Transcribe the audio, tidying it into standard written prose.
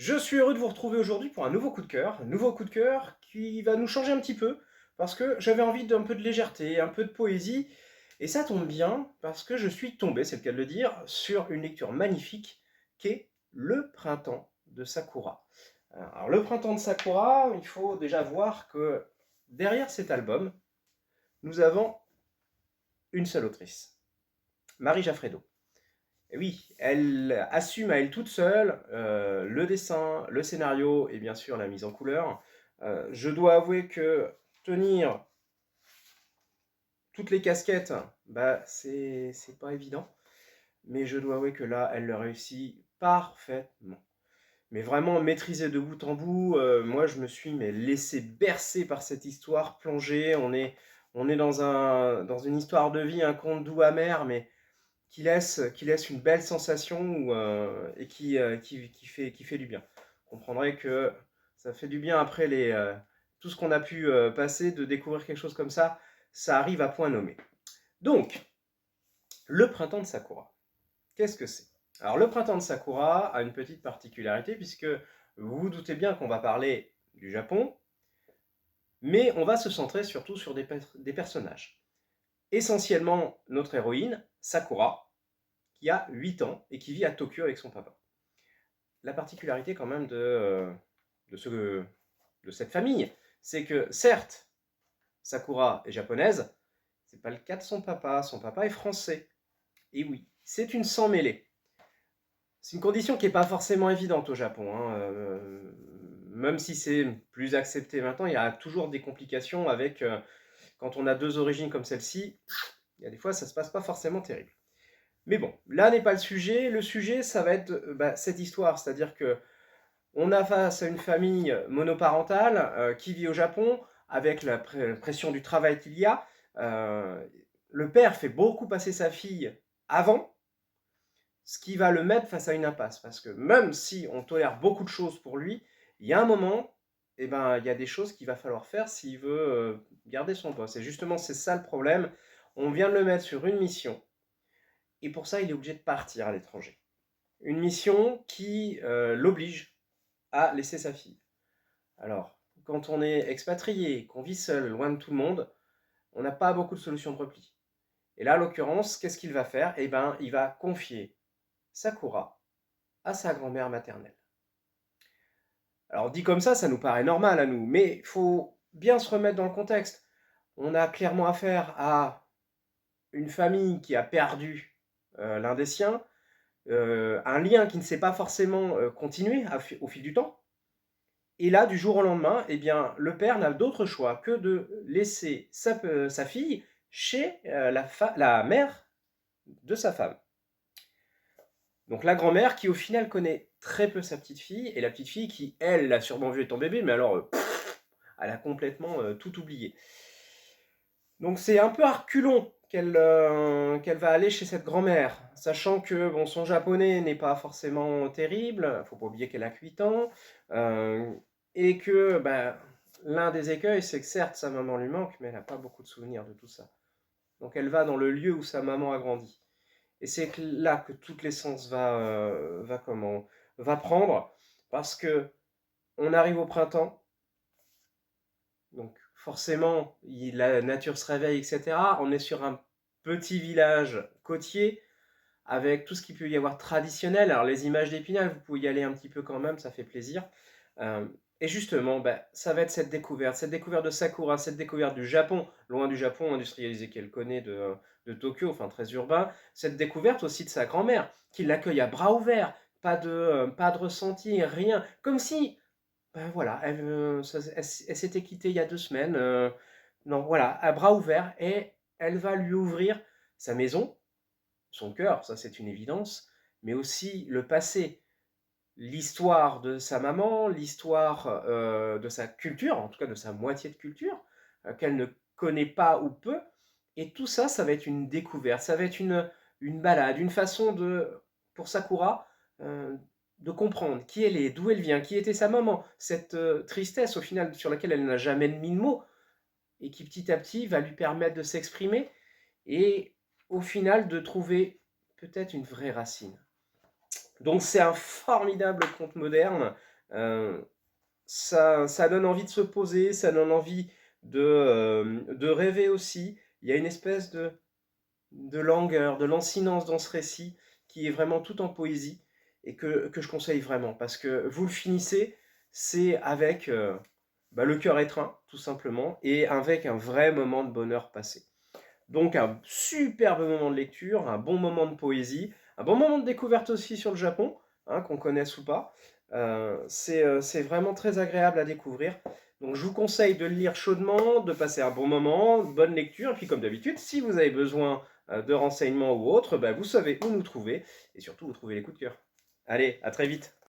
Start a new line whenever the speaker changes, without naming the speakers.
Je suis heureux de vous retrouver aujourd'hui pour un nouveau coup de cœur. Un nouveau coup de cœur qui va nous changer un petit peu parce que j'avais envie d'un peu de légèreté, un peu de poésie. Et ça tombe bien parce que je suis tombé, c'est le cas de le dire, sur une lecture magnifique qui est Le printemps de Sakura. Alors, Le printemps de Sakura, il faut déjà voir que derrière cet album, nous avons une seule autrice, Marie Jaffredo. Et oui, elle assume à elle toute seule le dessin, le scénario et bien sûr la mise en couleur. Je dois avouer que tenir toutes les casquettes, bah, c'est pas évident. Mais je dois avouer que là, elle le réussit parfaitement. Mais vraiment maîtrisé de bout en bout. Moi, je me suis laissé bercer par cette histoire, plongé. On est dans une histoire de vie, un conte doux amer, mais qui laisse une belle sensation et qui fait du bien. Vous comprendrez que ça fait du bien après tout ce qu'on a pu passer, de découvrir quelque chose comme ça arrive à point nommé. Donc, le printemps de Sakura, qu'est-ce que c'est? Alors, le printemps de Sakura a une petite particularité, puisque vous vous doutez bien qu'on va parler du Japon, mais on va se centrer surtout sur des personnages. Essentiellement, notre héroïne, Sakura, qui a 8 ans et qui vit à Tokyo avec son papa. La particularité quand même de cette famille, c'est que certes, Sakura est japonaise, c'est pas le cas de son papa est français. Et oui, c'est une sans mêlée. C'est une condition qui n'est pas forcément évidente au Japon, hein. Même si c'est plus accepté maintenant, il y a toujours des complications avec, quand on a deux origines comme celle-ci, il y a des fois ça se passe pas forcément terrible. Mais bon, là n'est pas le sujet. Le sujet, ça va être cette histoire, c'est-à-dire que on a face à une famille monoparentale qui vit au Japon avec la pression du travail qu'il y a. Euh, le père fait beaucoup passer sa fille avant, ce qui va le mettre face à une impasse. Parce que même si on tolère beaucoup de choses pour lui, il y a un moment, eh ben, il y a des choses qu'il va falloir faire s'il veut garder son poste. Et justement, c'est ça le problème. On vient de le mettre sur une mission. Et pour ça, il est obligé de partir à l'étranger. Une mission qui l'oblige à laisser sa fille. Alors, quand on est expatrié, qu'on vit seul, loin de tout le monde, on n'a pas beaucoup de solutions de repli. Et là, en l'occurrence, qu'est-ce qu'il va faire? Eh bien, il va confier Sakura à sa grand-mère maternelle. Alors, dit comme ça nous paraît normal à nous, mais il faut bien se remettre dans le contexte. On a clairement affaire à une famille qui a perdu l'un des siens, un lien qui ne s'est pas forcément continué au fil du temps. Et là, du jour au lendemain, eh bien, le père n'a d'autre choix que de laisser sa fille chez la mère de sa femme. Donc la grand-mère qui au final connaît très peu sa petite fille, et la petite fille qui, elle, l'a sûrement vu étant bébé, mais alors, elle a complètement tout oublié. Donc c'est un peu à reculons qu'elle va aller chez cette grand-mère, sachant que bon, son japonais n'est pas forcément terrible, faut pas oublier qu'elle a 8 ans, et que l'un des écueils, c'est que certes sa maman lui manque, mais elle n'a pas beaucoup de souvenirs de tout ça. Donc elle va dans le lieu où sa maman a grandi. Et c'est là que toute l'essence va prendre, parce que on arrive au printemps, donc forcément, la nature se réveille, etc. On est sur un petit village côtier, avec tout ce qu'il peut y avoir traditionnel. Alors les images d'Épinal, vous pouvez y aller un petit peu quand même, ça fait plaisir. Et justement, ça va être cette découverte de Sakura, cette découverte du Japon, loin du Japon industrialisé qu'elle connaît de Tokyo, enfin très urbain, cette découverte aussi de sa grand-mère, qui l'accueille à bras ouverts, pas de ressenti, rien, comme si voilà, elle s'était quittée il y a 2 semaines. Non, voilà, à bras ouverts, et elle va lui ouvrir sa maison, son cœur, ça c'est une évidence, mais aussi le passé, l'histoire de sa maman, l'histoire de sa culture, en tout cas de sa moitié de culture, qu'elle ne connaît pas ou peu. Et tout ça, ça va être une découverte, ça va être une balade, une façon pour Sakura, euh, de comprendre qui elle est, d'où elle vient, qui était sa maman, cette tristesse au final sur laquelle elle n'a jamais mis de mots, et qui petit à petit va lui permettre de s'exprimer, et au final de trouver peut-être une vraie racine. Donc c'est un formidable conte moderne Ça donne envie de se poser, ça donne envie de rêver aussi. Il y a une espèce de langueur, de lancinance dans ce récit qui est vraiment tout en poésie et que je conseille vraiment parce que vous le finissez, c'est avec le cœur étreint, tout simplement, et avec un vrai moment de bonheur passé. Donc un superbe moment de lecture, un bon moment de poésie, un bon moment de découverte aussi sur le Japon, hein, qu'on connaisse ou pas. C'est vraiment très agréable à découvrir. Donc je vous conseille de le lire chaudement, de passer un bon moment, bonne lecture, et puis comme d'habitude, si vous avez besoin de renseignements ou autre, vous savez où nous trouver, et surtout vous trouvez les coups de cœur. Allez, à très vite.